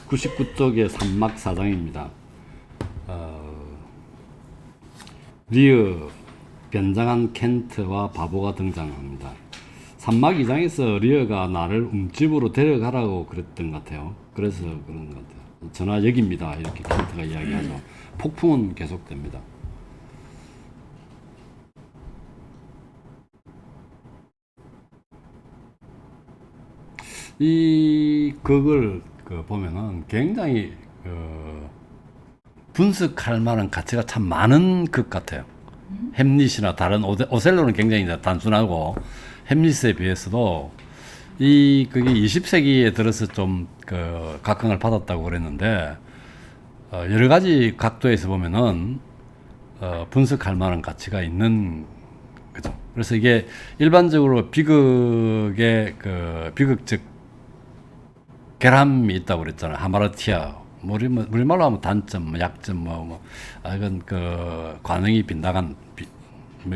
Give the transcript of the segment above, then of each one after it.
99쪽의 산막사장입니다. 리어, 변장한 켄트와 바보가 등장합니다. 산막 2장에서 리어가 나를 움집으로 데려가라고 그랬던 것 같아요. 그래서 그런 것 같아요. 전하 여기입니다. 이렇게 켄트가 이야기하죠. 폭풍은 계속됩니다. 이 극을 보면은 굉장히 분석할 만한 가치가 참 많은 극 같아요. 햄릿이나 다른 오셀로는 굉장히 이제 단순하고 햄릿에 비해서도 이 극이 20세기에 들어서 좀 각광을 받았다고 그랬는데 여러 가지 각도에서 보면은 분석할 만한 가치가 있는 거죠. 그래서 이게 일반적으로 비극의 비극적 결함이 있다고 그랬잖아요. 하마르티아. 우리말로 하면 단점, 약점, 이건 관응이 빗나간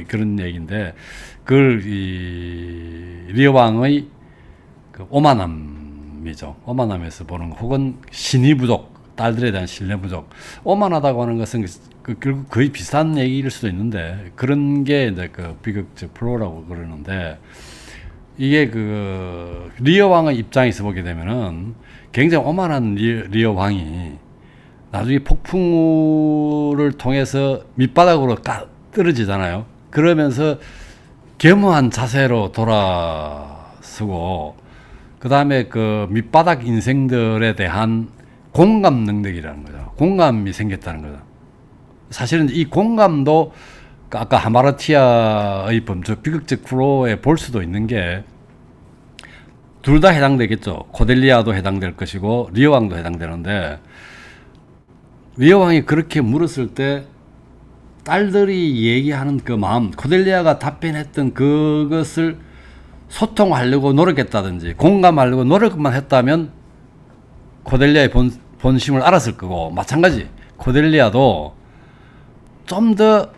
그런 얘기인데, 그걸 리어 왕의 오만함이죠. 오만함에서 보는, 혹은 신의 부족, 딸들에 대한 신뢰 부족. 오만하다고 하는 것은 결국 거의 비슷한 얘기일 수도 있는데, 그런 게 이제 비극적 플로라고 그러는데, 이게 리어 왕의 입장에서 보게 되면은 굉장히 오만한 리어 왕이 나중에 폭풍우를 통해서 밑바닥으로 떨어지잖아요. 그러면서 겸허한 자세로 돌아서고, 그 다음에 밑바닥 인생들에 대한 공감 능력이라는 거죠. 공감이 생겼다는 거죠. 사실은 이 공감도 아까 하마르티아의 범죄 비극적 프로에 볼 수도 있는 게 둘 다 해당되겠죠. 코델리아도 해당될 것이고 리어 왕도 해당되는데, 리어 왕이 그렇게 물었을 때 딸들이 얘기하는 그 마음, 코델리아가 답변했던 그것을 소통하려고 노력했다든지 공감하려고 노력만 했다면 코델리아의 본심을 알았을 거고, 마찬가지 코델리아도 좀 더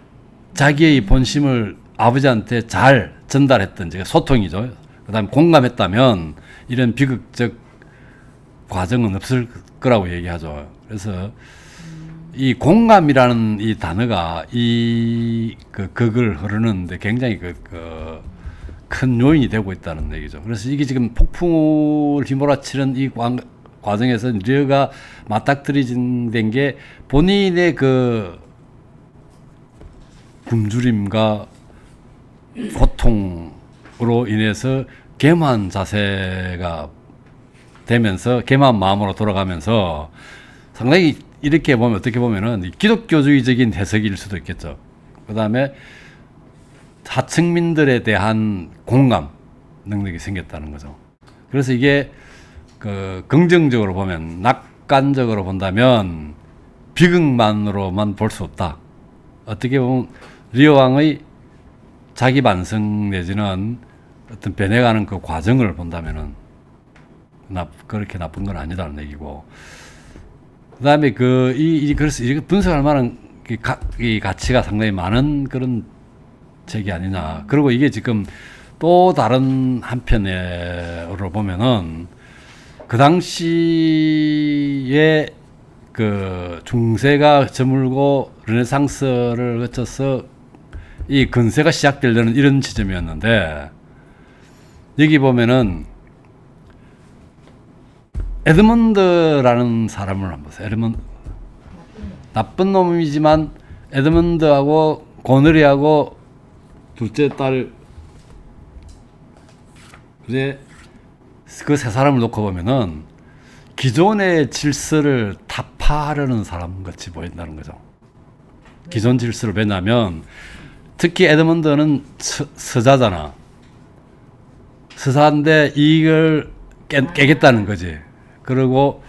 자기의 본심을 아버지한테 잘 전달했든지, 소통이죠. 그 다음에 공감했다면 이런 비극적 과정은 없을 거라고 얘기하죠. 그래서 이 공감이라는 이 단어가 이 극을 흐르는데 굉장히 큰 요인이 되고 있다는 얘기죠. 그래서 이게 지금 폭풍을 휘몰아치는 이 과정에서 리어가 맞닥뜨려진 게 본인의 굶주림과 고통으로 인해서 겸한 자세가 되면서 겸한 마음으로 돌아가면서 상당히 이렇게 보면 어떻게 보면은 기독교주의적인 해석일 수도 있겠죠. 그 다음에 하층민들에 대한 공감 능력이 생겼다는 거죠. 그래서 이게 긍정적으로 보면, 낙관적으로 본다면 비극만으로만 볼 수 없다. 어떻게 보면 리어 왕의 자기 반성 내지는 어떤 변해가는 그 과정을 본다면은 그렇게 나쁜 건 아니다는 얘기고, 그 다음에 그래서 이렇게 분석할 만한 이 가치가 상당히 많은 그런 책이 아니냐. 그리고 이게 지금 또 다른 한편으로 보면은 그 당시에 중세가 저물고 르네상스를 거쳐서 이 근세가 시작되려는 이런 지점이었는데, 여기 보면은 에드먼드라는 사람을 한번 보세요. 나쁜 놈이지만 에드먼드하고 고너리하고 둘째 딸, 이제 그 세 사람을 놓고 보면은 기존의 질서를 타파하려는 사람 같이 보인다는 거죠. 기존 질서를. 왜냐하면 특히 에드먼드는 서자잖아. 서사인데 이걸 깨겠다는 거지. 그리고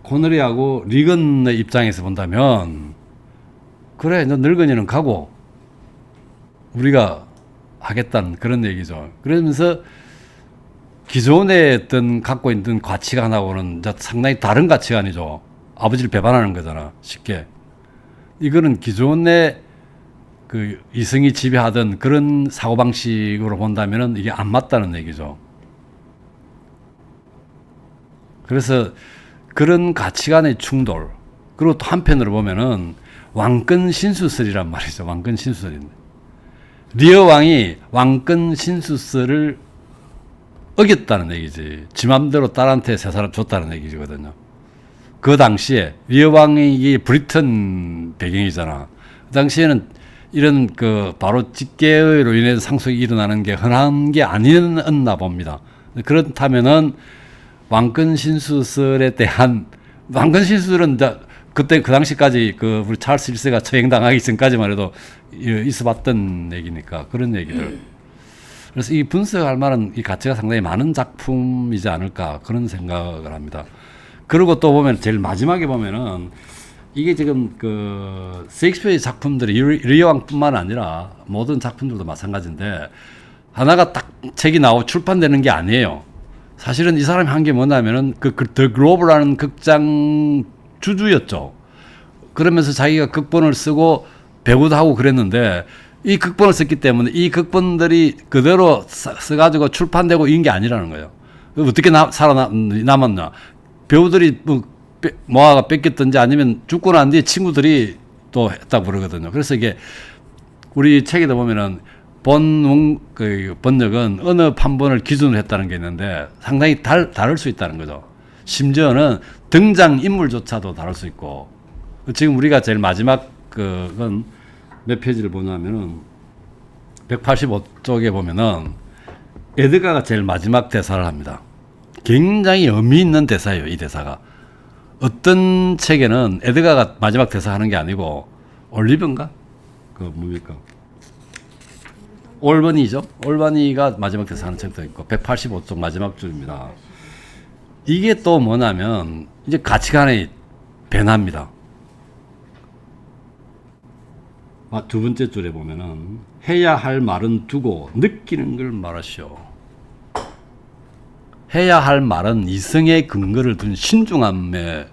고너리하고 리건의 입장에서 본다면, 그래, 너 늙은이는 가고 우리가 하겠다는 그런 얘기죠. 그러면서 기존에 어떤 갖고 있는 가치관하고는 상당히 다른 가치관이죠. 아버지를 배반하는 거잖아, 쉽게. 이거는 기존의 이성이 지배하던 그런 사고방식으로 본다면은 이게 안 맞다는 얘기죠. 그래서 그런 가치관의 충돌, 그리고 또 한편으로 보면은 왕권 신수설이란 말이죠. 왕권 신수설인데 리어 왕이 왕권 신수설을 어겼다는 얘기지. 지 맘대로 딸한테 세 사람 줬다는 얘기거든요. 그 당시에 리어 왕이 브리튼 배경이잖아. 그 당시에는 이런 그 바로 직계로 인해서 상속이 일어나는 게 흔한 게 아니었나 봅니다. 그렇다면은 왕권 신수설에 대한 왕권 신수설은 그때 그 당시까지 그 우리 찰스 1세가 처형당하기 전까지만 해도 있어봤던 얘기니까 그런 얘기들. 그래서 이 분석할 만한 이 가치가 상당히 많은 작품이지 않을까 그런 생각을 합니다. 그리고 또 보면 제일 마지막에 보면은 이게 지금 그 셰익스피어의 작품들이 리어 왕뿐만 아니라 모든 작품들도 마찬가지인데 하나가 딱 책이 나오고 출판되는 게 아니에요. 사실은 이 사람이 한 게 뭐냐면은 더 글로벌라는 극장 주주였죠. 그러면서 자기가 극본을 쓰고 배우도 하고 그랬는데 이 극본을 썼기 때문에 이 극본들이 그대로 써가지고 출판되고 이런 게 아니라는 거예요. 어떻게 살아남았냐. 배우들이 모아가 뺏겼든지 아니면 죽고 난 뒤에 친구들이 또 했다고 그러거든요. 그래서 이게 우리 책에도 보면은 번역은 어느 판본을 기준으로 했다는 게 있는데 상당히 다를 수 있다는 거죠. 심지어는 등장 인물조차도 다를 수 있고 지금 우리가 제일 마지막 그건 몇 페이지를 보냐면은 185쪽에 보면은 에드가가 제일 마지막 대사를 합니다. 굉장히 의미 있는 대사예요. 이 대사가 어떤 책에는 에드가가 마지막 대사 하는 게 아니고 올리브인가? 그 뭡니까? 올버니죠. 올버니가 마지막 대사 하는 책도 있고 185쪽 마지막 줄입니다. 이게 또 뭐냐면 이제 가치관의 변화입니다. 두 번째 줄에 보면은 해야 할 말은 두고 느끼는 걸 말하시오. 해야 할 말은 이성의 근거를 둔 신중함에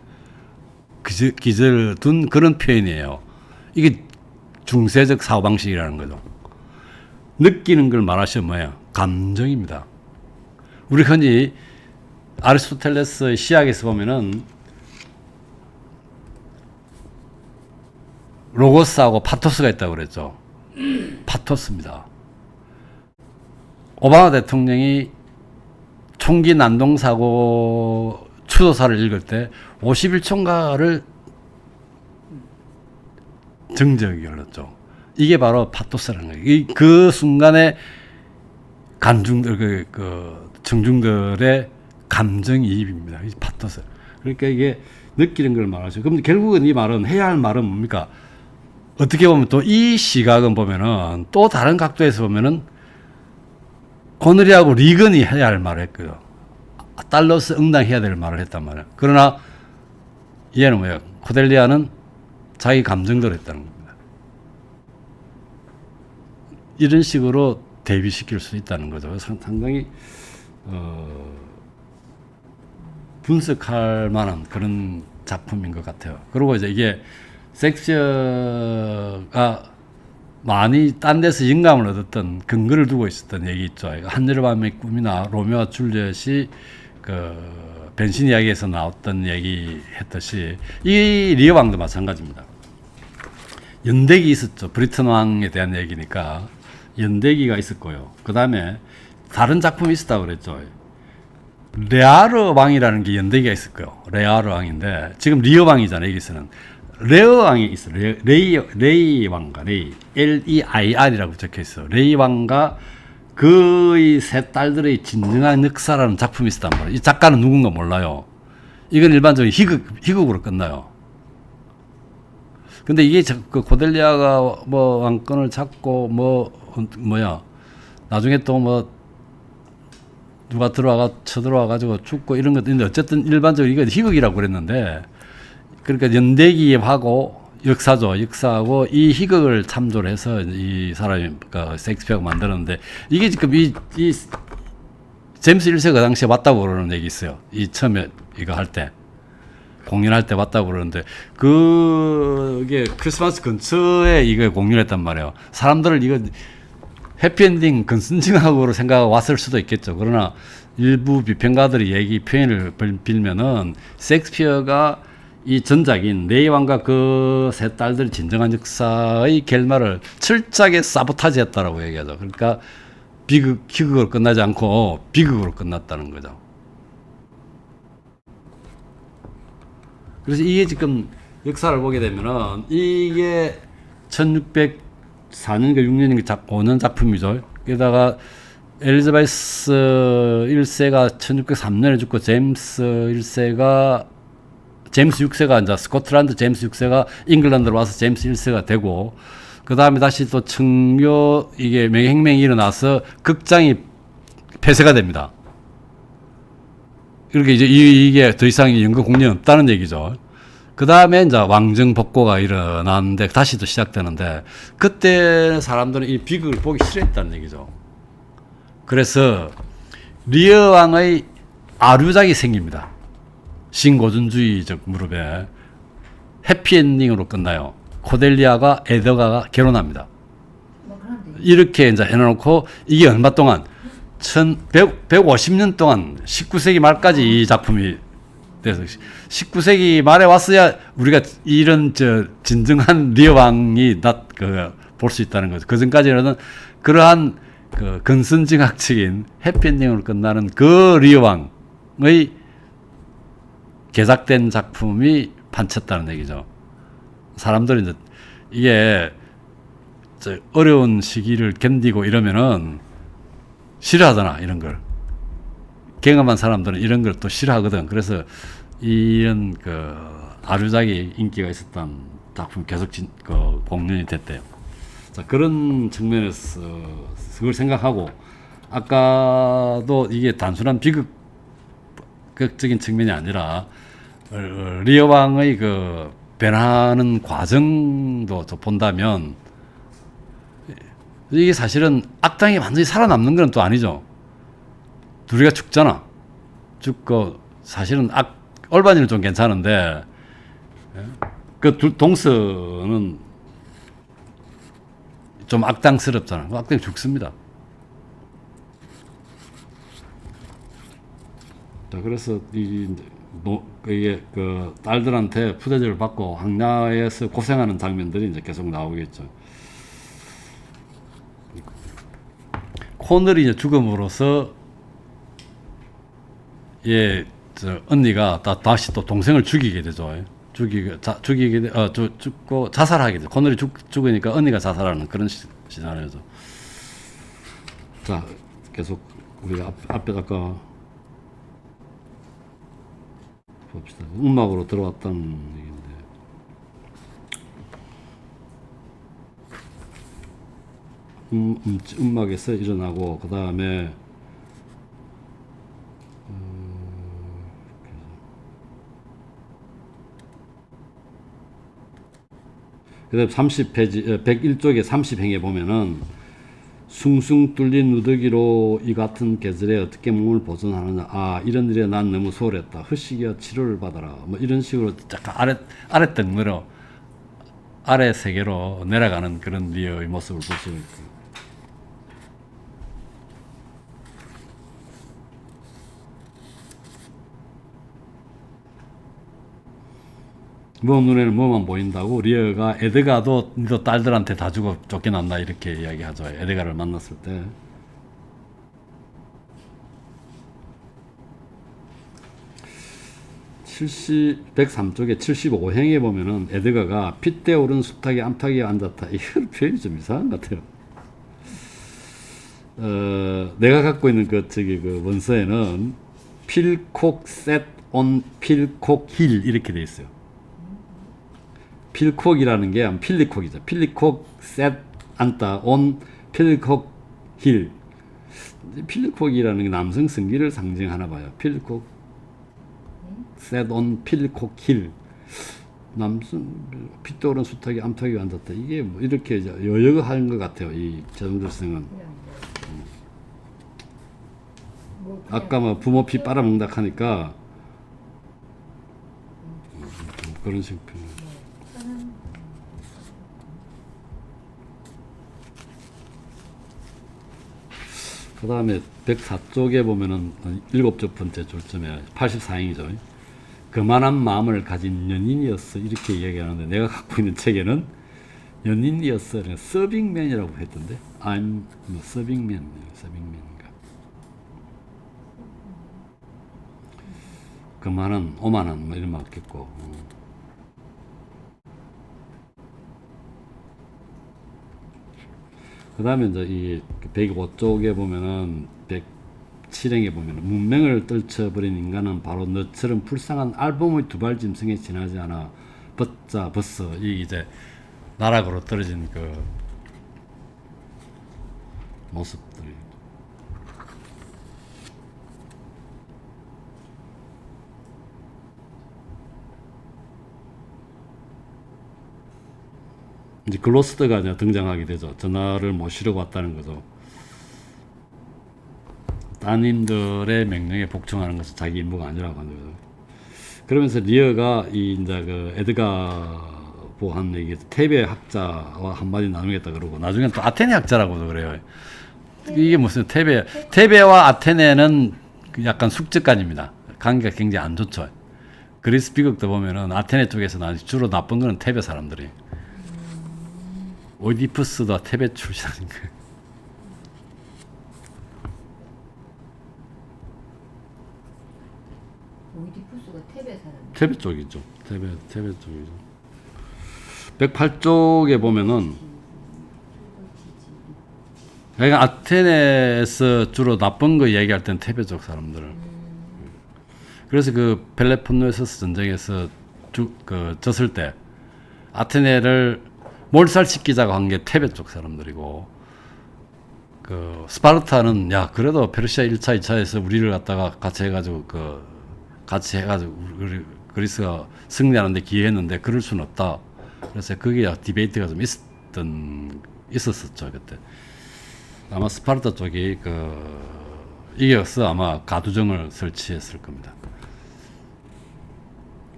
기저를 둔 그런 표현이에요. 이게 중세적 사고방식이라는 거죠. 느끼는 걸 말하시면 뭐예요? 감정입니다. 우리 흔히 아리스토텔레스의 시학에서 보면은 로고스하고 파토스가 있다고 그랬죠. 파토스입니다. 오바마 대통령이 총기 난동사고 추도사를 읽을 때 51초인가를 정적이 흘렀죠. 이게 바로 파토스라는 거예요. 그 순간에 간중들, 청중들의 감정이입입니다. 이 파토스. 그러니까 이게 느끼는 걸 말하죠. 그럼 결국은 이 말은 해야 할 말은 뭡니까? 어떻게 보면 또 이 시각은 보면은 또 다른 각도에서 보면은 코너리하고 리건이 해야 할 말을 했고요. 달러스 응당해야 될 말을 했단 말이에요. 그러나 얘는 뭐예요? 코델리아는 자기 감정대로 했다는 겁니다. 이런 식으로 대비시킬 수 있다는 거죠. 상당히 분석할 만한 그런 작품인 것 같아요. 그리고 이제 이게 섹스가 많이 딴 데서 영감을 얻었던 근거를 두고 있었던 얘기 있죠. 한여름밤의 꿈이나 로미오와 줄리엣이 그 변신 이야기에서 나왔던 얘기 했듯이 이 리어 왕도 마찬가지입니다. 연대기 있었죠. 브리튼 왕에 대한 얘기니까 연대기가 있었고요. 그 다음에 다른 작품이 있었다고 그랬죠. 레아르 왕이라는 게 연대기가 있었고요. 레아르 왕인데 지금 리어 왕이잖아요. 여기서는 레어 왕이 있어요. 레이 왕과 L-E-I-R이라고 적혀 있어요. 레이 왕과 그의 세 딸들의 진정한 역사라는 작품이 있었단 말이에요. 이 작가는 누군가 몰라요. 이건 일반적으로 희극으로 끝나요. 근데 이게 그 코델리아가 뭐 왕권을 잡고 나중에 또 뭐 누가 쳐들어와 가지고 죽고 이런 것도 있는데 어쨌든 일반적으로 이거 희극이라고 그랬는데 그러니까 연대기하고 역사하고 이 희극을 참조를 해서 이 사람이 셰익스피어가 만들었는데 이게 지금 이 제임스 1세가 당시에 왔다고 그러는 얘기 있어요. 이 처음에 이거 할 때 공연할 때 왔다고 그러는데 그게 크리스마스 근처에 이거 공연했단 말이에요. 사람들을 이거 해피엔딩 근선징악으로 생각하고 왔을 수도 있겠죠. 그러나 일부 비평가들이 얘기 표현을 빌면은 셰익스피어가 이 전작인 네이 왕과 그 세 딸들의 진정한 역사의 결말을 철저하게 사보타지했다라고 얘기하죠. 그러니까 희극으로 끝나지 않고 비극으로 끝났다는 거죠. 그래서 이게 지금 역사를 보게 되면은 이게 1604년인가 6년인가 5년 작품이죠. 게다가 엘리자베스 1세가 1603년에 죽고 제임스 6세가 이제 스코틀랜드 제임스 6세가 잉글랜드로 와서 제임스 1세가 되고, 그 다음에 다시 또 청묘 이게 맹행맹이 일어나서 극장이 폐쇄가 됩니다. 이렇게 이제 이게 더 이상 연극 공연이 없다는 얘기죠. 그 다음에 이제 왕정 복고가 일어나는데 다시 또 시작되는데, 그때 사람들은 이 비극을 보기 싫어했다는 얘기죠. 그래서 리어 왕의 아류작이 생깁니다. 신고전주의적 무렵에 해피엔딩으로 끝나요. 코델리아가 에드가가 결혼합니다. 이렇게 이제 해놓고 이게 얼마 동안 150년 동안 19세기 말까지 이 작품이 돼서 19세기 말에 왔어야 우리가 이런 진정한 리어 왕이 볼 수 있다는 거죠. 그 전까지는 그러한 그 근선징악적인 해피엔딩으로 끝나는 그 리어 왕의 개작된 작품이 판쳤다는 얘기죠. 사람들이 이제 이게 어려운 시기를 견디고 이러면은 싫어하잖아, 이런 걸. 경험한 사람들은 이런 걸 또 싫어하거든. 그래서 이런 그 아류작이 인기가 있었던 작품 계속 공연이 됐대요. 자, 그런 측면에서 그걸 생각하고, 아까도 이게 단순한 비극적인 측면이 아니라 리어 왕의 그 변하는 과정도 본다면 이게 사실은 악당이 완전히 살아남는 건 또 아니죠. 둘이가 죽잖아. 죽고 사실은 얼반이는 좀 괜찮은데 그 동서는 좀 악당스럽잖아. 악당이 죽습니다. 자, 그래서 이게 그 딸들한테 푸대접을 받고 황야에서 고생하는 장면들이 이제 계속 나오겠죠. 코널이 이제 죽음으로써 언니가 다시 또 동생을 죽이게 되죠. 죽고 자살하게 돼. 코널이 죽으니까 언니가 자살하는 그런 시나리오죠. 자, 계속 우리가 앞에 아까 봅시다. 음악으로 들어왔다는 얘기인데, 음악에서 일어나고 그 다음에 그다음 30페이지 101쪽에 30행에 보면은 숭숭 뚫린 누더기로 이 같은 계절에 어떻게 몸을 보존하느냐. 아, 이런 일에 난 너무 소홀했다. 허식이여 치료를 받아라. 뭐 이런 식으로 약간 아래 덩어리로 아래 세계로 내려가는 그런 리어의 모습을 볼 수 있고. 뭐 눈에는 뭐만 보인다고 리어가 에드가도 너 딸들한테 다 죽어 쫓겨난다 이렇게 이야기하죠. 에드가를 만났을 때. 103쪽에 75행에 보면은 에드가가 핏대 오른 숲타기 암탉이에 앉았다. 이 표현이 좀 이상한 것 같아요. 내가 갖고 있는 그 원서에는 필콕 셋 온 필콕 힐 이렇게 돼 있어요. 필콕이라는 게 필리콕이죠. 필리콕 셋 앉다 온 필리콕 힐. 필리콕이라는 게 남성 성기를 상징하나 봐요. 필리콕 셋 온 필리콕 힐. 남성 핏대 오른 숲타기 암탉이 앉았다. 이게 뭐 이렇게 여여하는 것 같아요. 이 제정들성은. 아까 뭐 부모 피 빨아먹는다 하니까 그런 식으로. 그 다음에 104쪽에 보면은 7번째 줄쯤에 84행이죠. 그만한 마음을 가진 연인이었어. 이렇게 얘기하는데 내가 갖고 있는 책에는 연인이었어. 서빙맨이라고 했던데. I'm 서빙맨. 서빙맨인가. 그만한, 오만한, 뭐 이런 말 같겠고. 그 다음에 이제 이 105쪽에 보면은 107행에 보면은 문맹을 떨쳐버린 인간은 바로 너처럼 불쌍한 알몸의 두발짐승에 지나지 않아 벗어. 이 이제 나락으로 떨어진 그 모습들이. 이제 글로스터가 이제 등장하게 되죠. 전하를 모시려고 왔다는 거죠. 따님들의 명령에 복종하는 것은 자기 임무가 아니라고 하는 거죠. 그러면서 리어가 이 이제 그 에드가 보한 얘기, 테베 학자와 한마디 나누겠다 그러고 나중에 또 아테네 학자라고도 그래요. 이게 무슨 테베와 아테네는 약간 숙적간입니다. 관계가 굉장히 안 좋죠. 그리스 비극도 보면은 아테네 쪽에서 주로 나쁜 거는 테베 사람들이. 오이디푸스도 테베 출신인가. 오이디푸스가 테베 사람. 테베 쪽이죠. 테베 쪽이죠. 108쪽에 보면은 그러니까 아테네에서 주로 나쁜 거 얘기할 때는 테베 쪽 사람들을. 그래서 그 펠레폰네소스 전쟁에서 졌을 때 아테네를 몰살시키자고 한 게 테베 쪽 사람들이고, 그 스파르타는 야 그래도 페르시아 1차, 2차에서 우리를 갖다가 같이 해가지고 우리 그리스가 승리하는데 기여했는데 그럴 수는 없다. 그래서 그게 디베이트가 좀 있었었죠 그때. 아마 스파르타 쪽이 이겨서 아마 가두정을 설치했을 겁니다.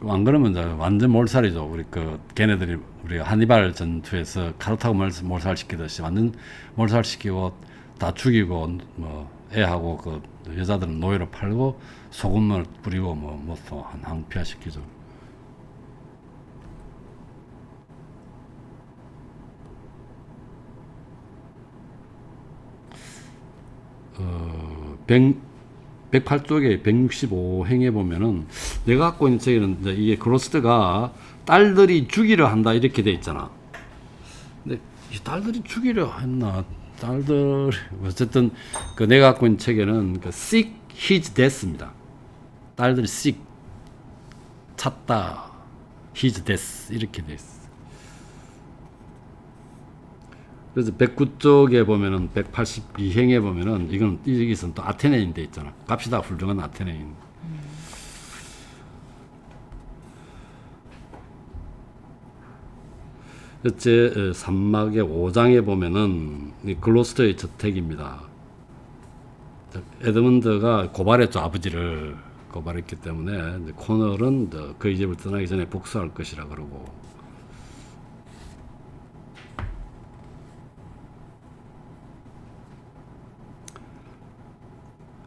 안 그러면 이제 완전 몰살이죠. 걔네들이 우리 하니발 전투에서 카르타고 몰살시키듯이 완전 몰살시키고 다 죽이고 뭐 애하고 그 여자들은 노예로 팔고 소금을 뿌리고 또 항피화시키죠. 어, 108쪽에 165행에 보면은 내가 갖고 있는 책에는 이제 이게 그로스트가 딸들이 죽이려 한다 이렇게 돼 있잖아. 근데 이 딸들이 죽이려 했나? 딸들 어쨌든 내가 갖고 있는 책에는 seek his death입니다. 딸들이 seek 찾다 his death 이렇게 돼 있어. 그래서 109쪽에 보면은 182행에 보면은 여기서는 또 아테네인 돼 있잖아. 값이다 훌륭한 아테네인. 제 3막의 5장에 보면은 글로스터의 저택입니다. 에드먼드가 고발했죠. 아버지를 고발했기 때문에 코널은 그 집을 떠나기 전에 복수할 것이라 그러고,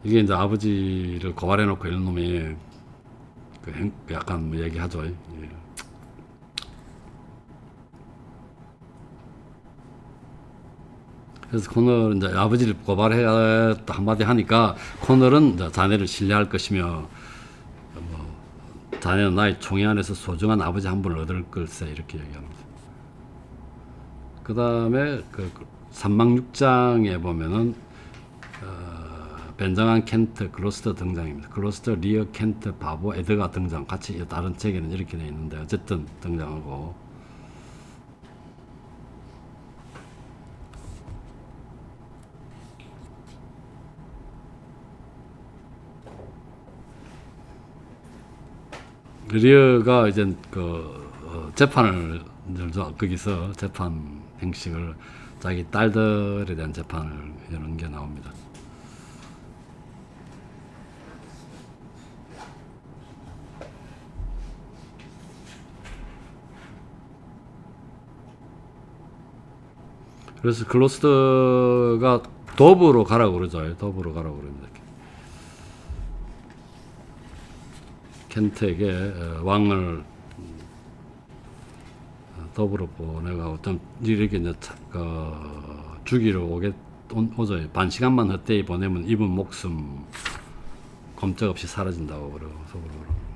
이게 이제 아버지를 고발해놓고 이런 놈이 약간 뭐 얘기하죠. 예. 그래서 코널은 이제 아버지를 고발해 한마디 하니까 코널은 이제 자네를 신뢰할 것이며 자네는 나의 총애 안에서 소중한 아버지 한 분을 얻을 걸세 이렇게 얘기합니다. 그 다음에 3막 6장에 보면은 벤저만 켄트, 글로스터 등장입니다. 글로스터, 리어, 켄트, 바보, 에드가 등장. 같이 다른 책에는 이렇게 되어 있는데 어쨌든 등장하고, 리어가 이제 재판을 거기서 재판 형식을 자기 딸들에 대한 재판을 여는 게 나옵니다. 그래서 글로스터가 도브로 가라고 그러죠. 도브로 가라고 그럽니다. 켄트에게 왕을 도브로 보내고 좀 이렇게 이제 죽이러 오죠. 반 시간만 헛되이 보내면 입은 목숨 검적 없이 사라진다고 그러고 속으로 그러고.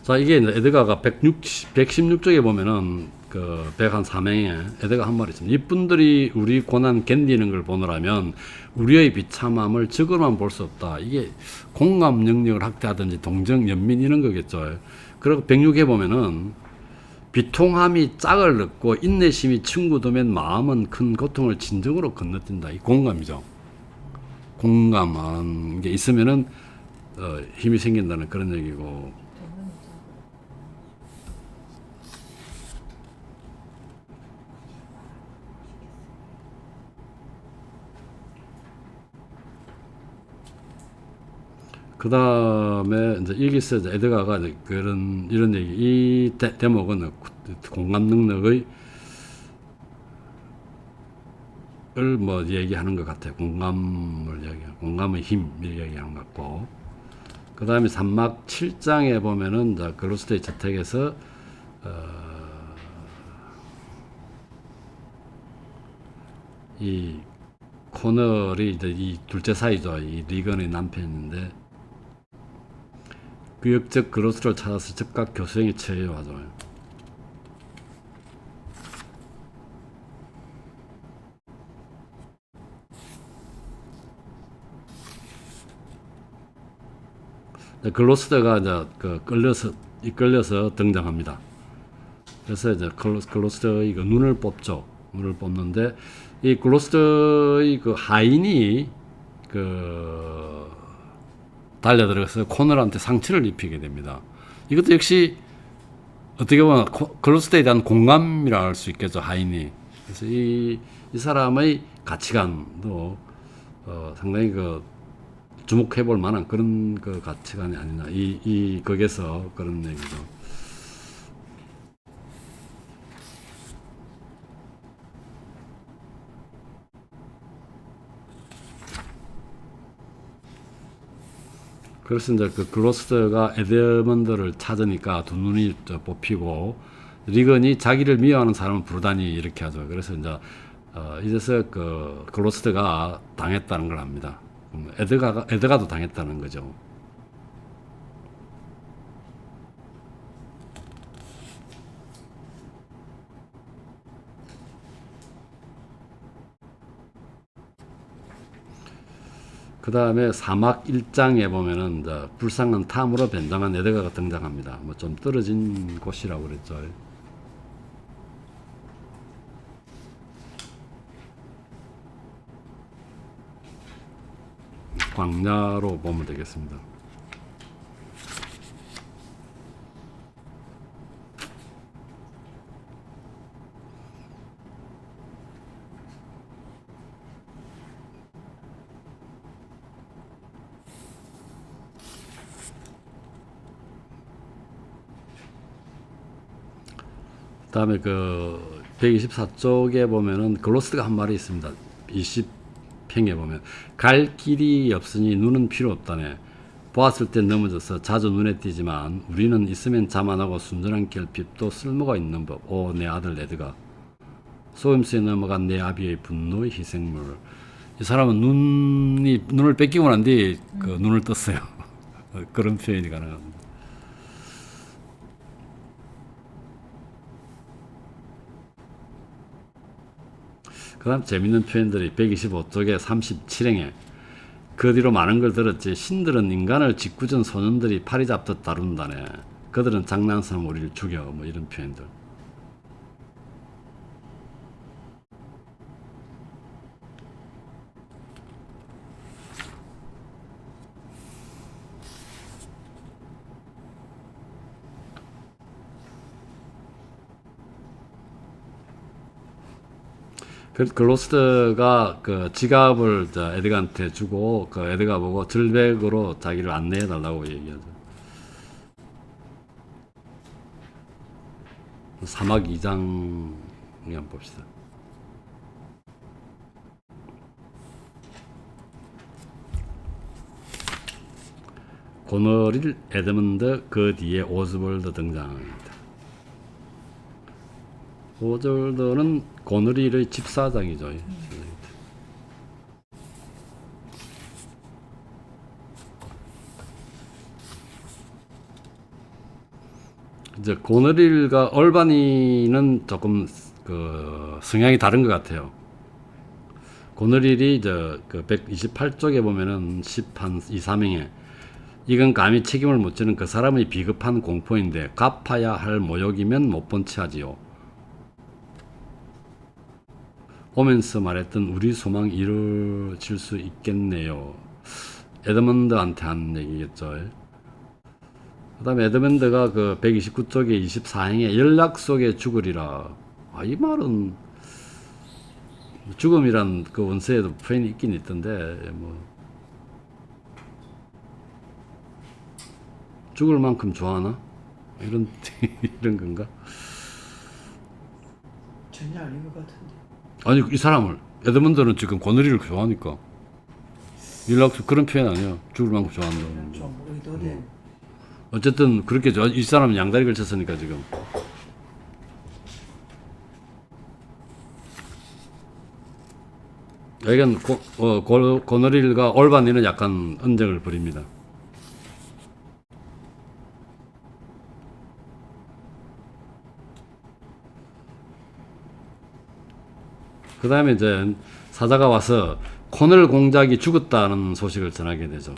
자, 이게 이제 에드가가 116쪽에 보면은 그 104명에 에드가 한 말이 있습니다. 이분들이 우리 고난 견디는 걸 보노라면 우리의 비참함을 적으로만 볼 수 없다. 이게 공감 능력을 확대하든지 동정, 연민 이런 거겠죠. 그리고 106에 보면은 비통함이 짝을 넣고 인내심이 친구되면 마음은 큰 고통을 진정으로 건너뛴다. 이 공감이죠. 공감한 게 있으면은 힘이 생긴다는 그런 얘기고. 그 다음에 이제 여기서 이제 에드가가 이제 이런 얘기, 이 대목은 공감 능력의 뭐 얘기하는 것 같아요. 공감의 힘 얘기하는 것 같고. 그 다음에 산막 7장에 보면은 이제 글로스터의 저택에서 이 코널이 이제 이 둘째 사이죠. 이 리건의 남편인데. 그 역적 글로스를 찾아서 즉각 교수형에 처해요. 하죠. 글로스터가 이제 이끌려서 등장합니다. 그래서 이제 글로스터의 그 눈을 뽑죠. 눈을 뽑는데 이 글로스터의 그 하인이 달려들어서 코널한테 상처를 입히게 됩니다. 이것도 역시 어떻게 보면 글로스터에 대한 공감이라 할 수 있겠죠. 하인이. 그래서 이 사람의 가치관도 상당히 주목해 볼 만한 그런 가치관이 아니냐. 거기서 그런 얘기죠. 그래서 이제 글로스터가 에드먼드를 찾으니까 두 눈이 뽑히고 리건이 자기를 미워하는 사람을 부르다니 이렇게 하죠. 그래서 이제 이제서 글로스터가 당했다는 걸 압니다. 에드가도 당했다는 거죠. 그 다음에 사막 1장에 보면은 이제 불쌍한 탐으로 변장한 에드가가 등장합니다. 뭐 좀 떨어진 곳이라고 그랬죠. 광야로 보면 되겠습니다. 다음에 124쪽에 보면은 글로스가 한 말이 있습니다. 20평에 보면 갈 길이 없으니 눈은 필요 없다네. 보았을 때 넘어져서 자주 눈에 띄지만 우리는 있으면 자만하고 순전한 결핍도 쓸모가 있는 법. 오, 내 아들 에드가. 소임수에 넘어간 내 아비의 분노의 희생물. 이 사람은 눈을 뺏기고 난 뒤에 눈을 떴어요. 그런 표현이 가능합니다. 그 다음 재밌는 표현들이 125쪽에 37행에 그 뒤로 많은 걸 들었지 신들은 인간을 짓궂은 소년들이 파리 잡듯 다룬다네. 그들은 장난삼아 우리를 죽여. 뭐 이런 표현들. 글로스터가 지갑을 에드가한테 주고 에드가 보고 들백으로 자기를 안내해 달라고 얘기하죠. 사막 2장에 한번 봅시다. 고너릴, 에드먼드, 그 뒤에 오즈볼드 등장합니다. 오즈볼드는 고너릴의 집사장이죠. 이제 고너릴과 얼바니는 조금 그 성향이 다른 것 같아요. 고너릴이 그 128쪽에 보면은 10한 2, 3행에 이건 감히 책임을 못 지는 그 사람의 비겁한 공포인데 갚아야 할 모욕이면 못 본 체하지요. 오면서 말했던 우리 소망 이루어질 수 있겠네요. 에드먼드한테 한 얘기겠죠. 그 다음에 에드먼드가 그 129쪽에 24행에 연락 속에 죽으리라. 이 말은 죽음이란 그 원서에도 표현이 있긴 있던데 뭐 죽을 만큼 좋아하나? 이런 이런 건가? 전혀 아닌 것 같은데. 아니 이 사람을 에드먼드는 지금 고너리를 좋아하니까 연락 그런 표현 아니야. 죽을 만큼 좋아한다고. 좀 의도된. 어쨌든 그렇게 이 사람은 양다리 걸쳤으니까 지금. 여기는 고너릴과 올바니는 약간 언쟁을 벌입니다. 그 다음에 이제 사자가 와서 코넬 공작이 죽었다는 소식을 전하게 되죠.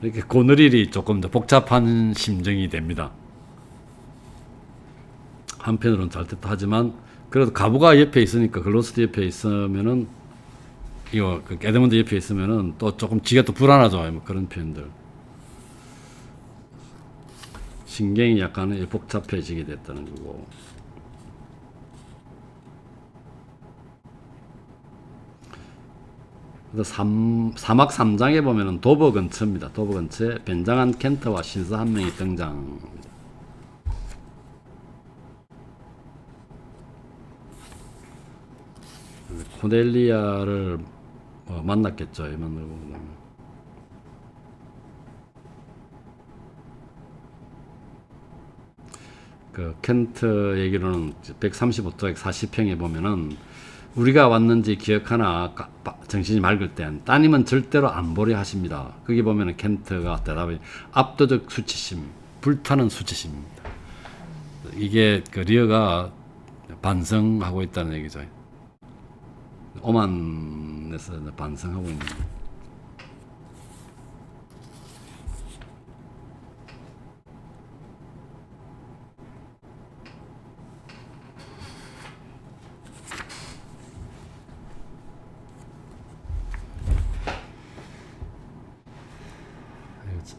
이렇게 고너릴이 조금 더 복잡한 심정이 됩니다. 한편으로는 잘 됐다 하지만 그래도 가부가 옆에 있으니까 글로스트 옆에 있으면은 이거 그 에드먼드 옆에 있으면은 또 조금 지가 또 불안하죠. 뭐 그런 표현들. 신경이 약간 복잡해지게 됐다는 거고. 그래서 사막 3장에 보면은 도버 근처입니다. 도버 근처에 변장한 켄트와 신사 한 명이 등장합니다. 코넬리아를 만났겠죠. 만나고 그 켄트 얘기로는 135쪽에 40평에 보면은 우리가 왔는지 기억하나 정신이 맑을 땐 따님은 절대로 안 보려 하십니다. 거기 보면은 켄트가 대답이 압도적 수치심, 불타는 수치심입니다. 이게 그 리어가 반성하고 있다는 얘기죠. 오만에서 반성하고 있는.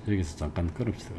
여기서 잠깐 끊읍시다.